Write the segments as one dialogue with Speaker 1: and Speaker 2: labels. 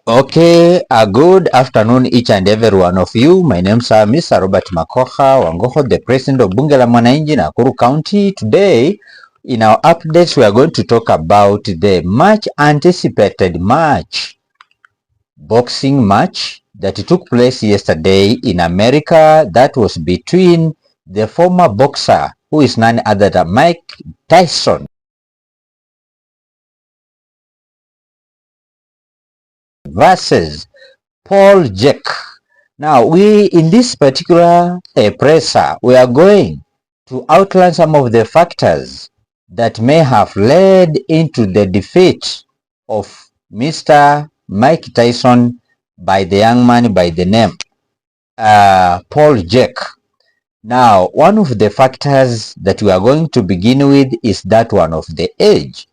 Speaker 1: Okay, a good afternoon each and every one of you. My name is Mr. Robert Makoha Wangoho, the president of Bunge la Mwananchi, Nakuru County. Today, in our updates, we are going to talk about the much anticipated boxing match that took place yesterday in America. That was between the former boxer, who is none other than Mike Tyson, versus Paul Jack. Now, in this particular presser, we are going to outline some of the factors that may have led into the defeat of Mr. Mike Tyson by the young man by the name Paul Jack. Now, one of the factors that we are going to begin with is that one of the age.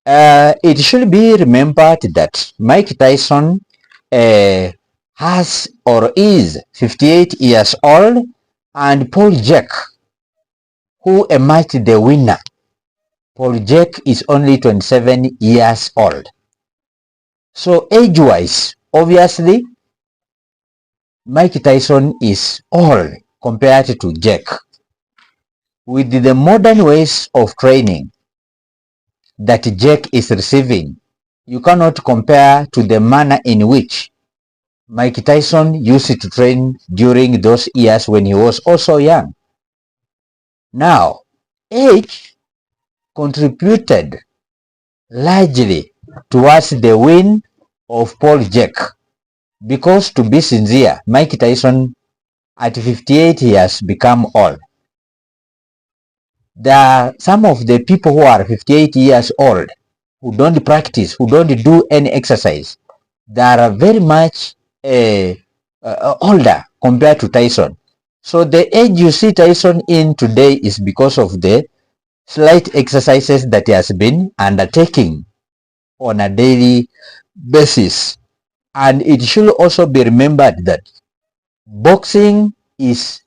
Speaker 1: It should be remembered that Mike Tyson has or is 58 years old, and Paul Jack, who emerged the winner, Paul Jack is only 27 years old. So age-wise, obviously, Mike Tyson is old compared to Jack. With the modern ways of training that Jack is receiving, you cannot compare to the manner in which Mike Tyson used to train during those years when he was also young. Now, age contributed largely towards the win of Paul Jack, because, to be sincere, Mike Tyson at 58 years become old. There are some of the people who are 58 years old who don't practice, who don't do any exercise. They are very much older compared to Tyson. So the age you see Tyson in today is because of the slight exercises that he has been undertaking on a daily basis. And it should also be remembered that boxing is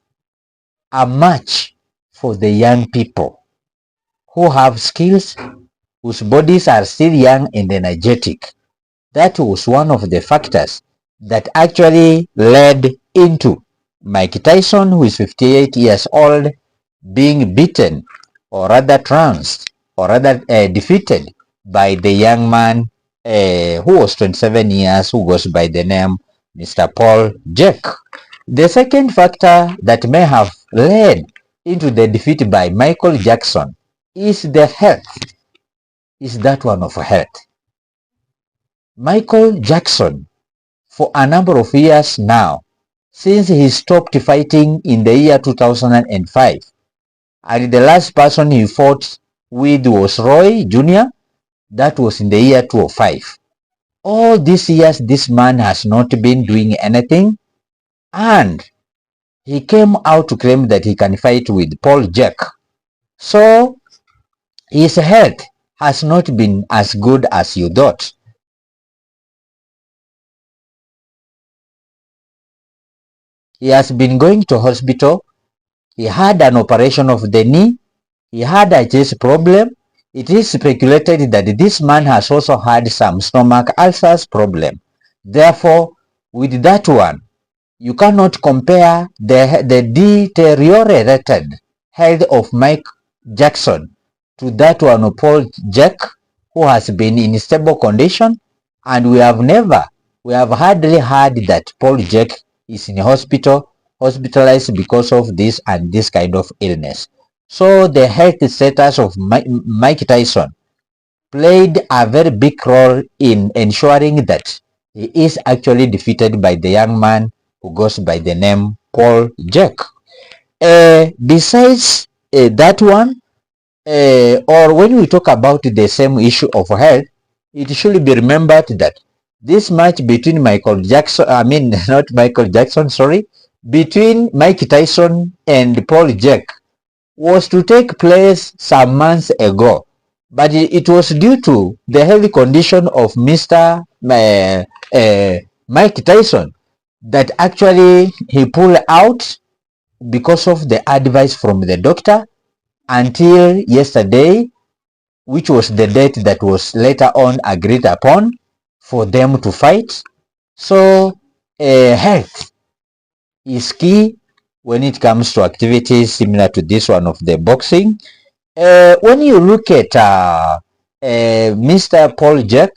Speaker 1: a match for the young people who have skills, whose bodies are still young and energetic. That was one of the factors that actually led into Mike Tyson, who is 58 years old, being beaten, or rather trounced, or rather defeated by the young man who was 27 years, who goes by the name Mr. Paul Jack. The second factor that may have led into the defeat by Michael Jackson is the health, is that one of health. Michael Jackson, for a number of years now, since he stopped fighting in the year 2005, and the last person he fought with was Roy Jr., that was in the year 2005. All these years, this man has not been doing anything, and he came out to claim that he can fight with Paul Jack. So his health has not been as good as you thought. He has been going to hospital. He had an operation of the knee. He had a chest problem. It is speculated that this man has also had some stomach ulcers problem. Therefore, with that one, you cannot compare the deteriorated health of Mike Jackson to that one of Paul Jack, who has been in stable condition, and we have hardly heard that Paul Jack is in hospitalized because of this and this kind of illness. So the health status of Mike Tyson played a very big role in ensuring that he is actually defeated by the young man who goes by the name Paul Jack. Besides that one, or when we talk about the same issue of health, it should be remembered that this match between between Mike Tyson and Paul Jack was to take place some months ago, but it was due to the health condition of Mr. Mike Tyson that actually he pulled out because of the advice from the doctor until yesterday, which was the date that was later on agreed upon for them to fight. So health is key when it comes to activities similar to this one of the boxing. When you look at Mr. Paul Jack,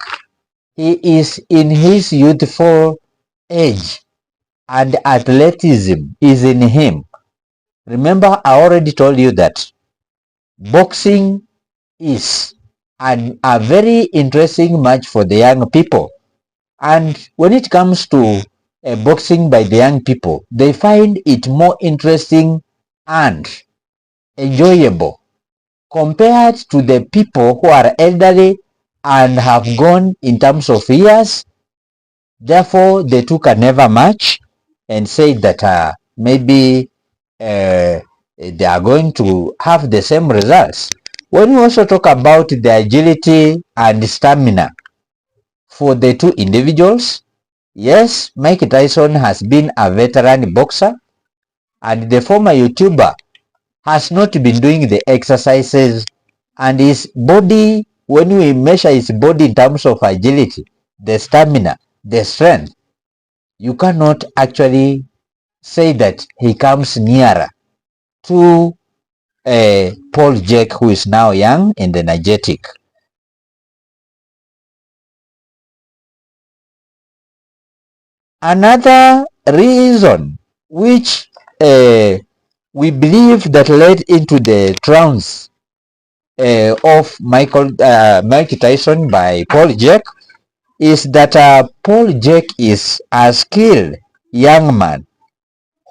Speaker 1: he is in his youthful age and athleticism is in him. Remember, I already told you that boxing is a very interesting match for the young people. And when it comes to boxing by the young people, they find it more interesting and enjoyable compared to the people who are elderly and have gone in terms of years. Therefore, the two can never match and say that maybe they are going to have the same results. When we also talk about the agility and stamina for the two individuals, yes, Mike Tyson has been a veteran boxer and the former YouTuber has not been doing the exercises, and his body, when we measure his body in terms of agility, the stamina, the strength, you cannot actually say that he comes nearer to Paul Jack, who is now young and energetic. Another reason which we believe that led into the trounce of Mike Tyson by Paul Jack is that Paul Jack is a skilled young man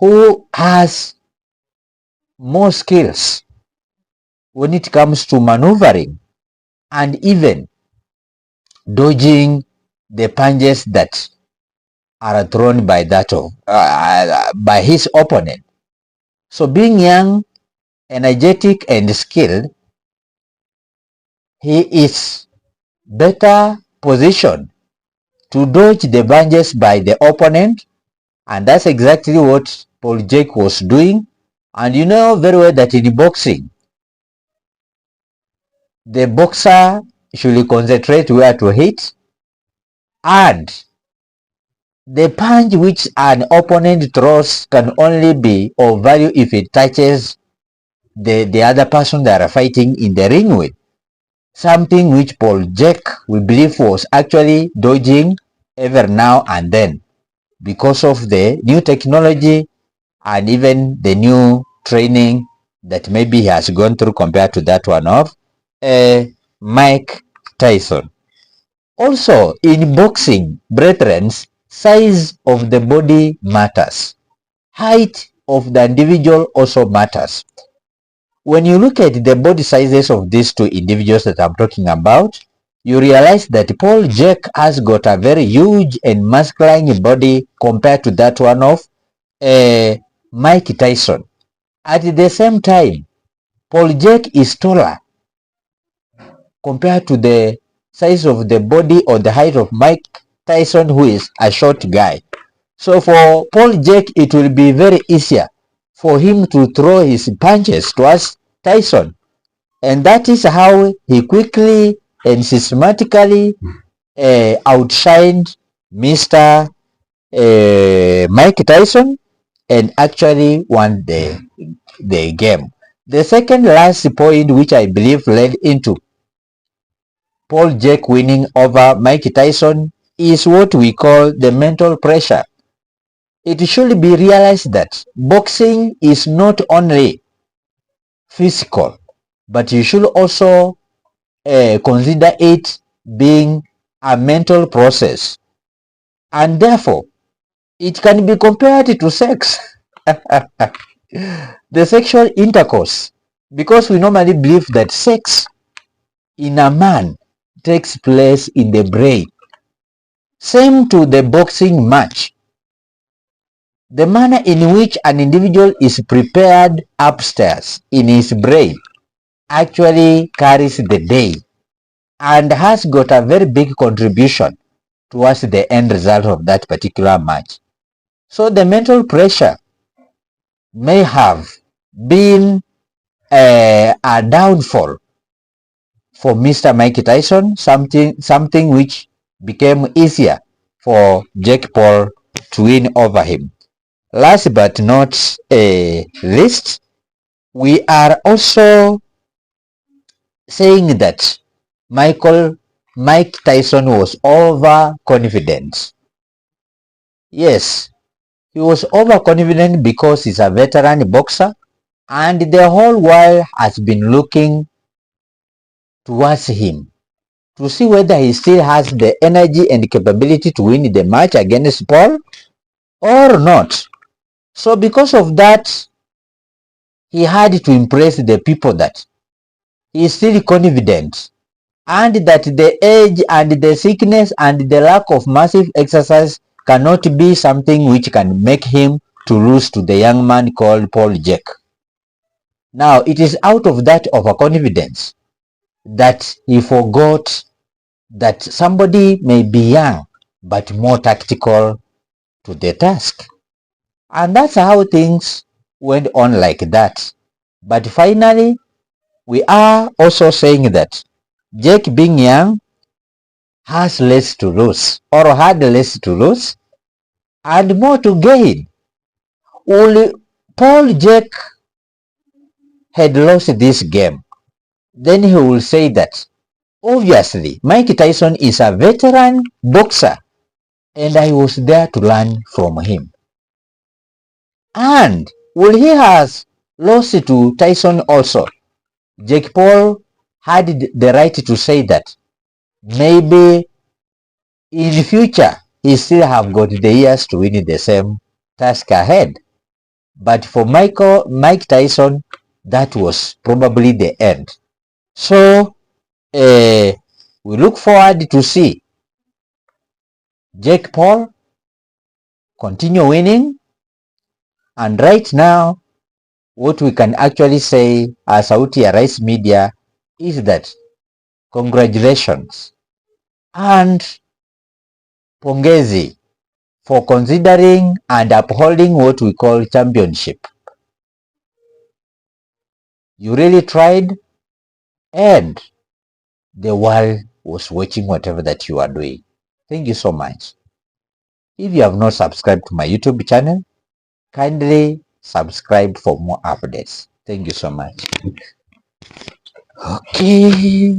Speaker 1: who has more skills when it comes to maneuvering and even dodging the punches that are thrown by by his opponent. So being young, energetic, and skilled, he is better positioned to dodge the punches by the opponent, and that's exactly what Paul Jake was doing. And you know very well that in boxing, the boxer should concentrate where to hit, and the punch which an opponent throws can only be of value if it touches the other person they are fighting in the ring with. Something which Paul Jake, we believe, was actually dodging every now and then because of the new technology and even the new training that maybe he has gone through compared to that one of Mike Tyson. Also, in boxing, brethren, size of the body matters. Height of the individual also matters. When you look at the body sizes of these two individuals that I'm talking about, you realize that Paul Jake has got a very huge and masculine body compared to that one of Mike Tyson. At the same time, Paul Jake is taller compared to the size of the body or the height of Mike Tyson, who is a short guy. So for Paul Jake, it will be very easier for him to throw his punches towards Tyson. And that is how he quickly and systematically outshined Mr. Mike Tyson and actually won the game. The second last point which I believe led into Paul Jake winning over Mike Tyson is what we call the mental pressure. It should be realized that boxing is not only physical, but you should also consider it being a mental process, and therefore it can be compared to sex. The sexual intercourse, because we normally believe that sex in a man takes place in the brain. Same to the boxing match. The manner in which an individual is prepared upstairs in his brain actually carries the day and has got a very big contribution towards the end result of that particular match. So the mental pressure may have been a downfall for Mr. Mike Tyson, something which became easier for Jake Paul to win over him. Last but not least, we are also saying that Mike Tyson was overconfident. Yes, he was overconfident because he's a veteran boxer and the whole world has been looking towards him to see whether he still has the energy and capability to win the match against Paul or not. So because of that, he had to impress the people that he is still confident and that the age and the sickness and the lack of massive exercise cannot be something which can make him to lose to the young man called Paul Jack. Now, it is out of that overconfidence that he forgot that somebody may be young but more tactical to the task. And that's how things went on like that. But finally, we are also saying that Jake being young has less to lose or had less to lose and more to gain. Only Paul Jake had lost this game. Then he will say that obviously Mike Tyson is a veteran boxer and I was there to learn from him. And will he has lost to Tyson also? Jake Paul had the right to say that maybe in the future he still have got the years to win the same task ahead. But for Mike Tyson, that was probably the end. So we look forward to see Jake Paul continue winning. And right now, what we can actually say as Sauti ya Rais Media is that congratulations and pongezi for considering and upholding what we call championship. You really tried and the world was watching whatever that you are doing. Thank you so much. If you have not subscribed to my YouTube channel, kindly subscribe for more updates. Thank you so much. Okay.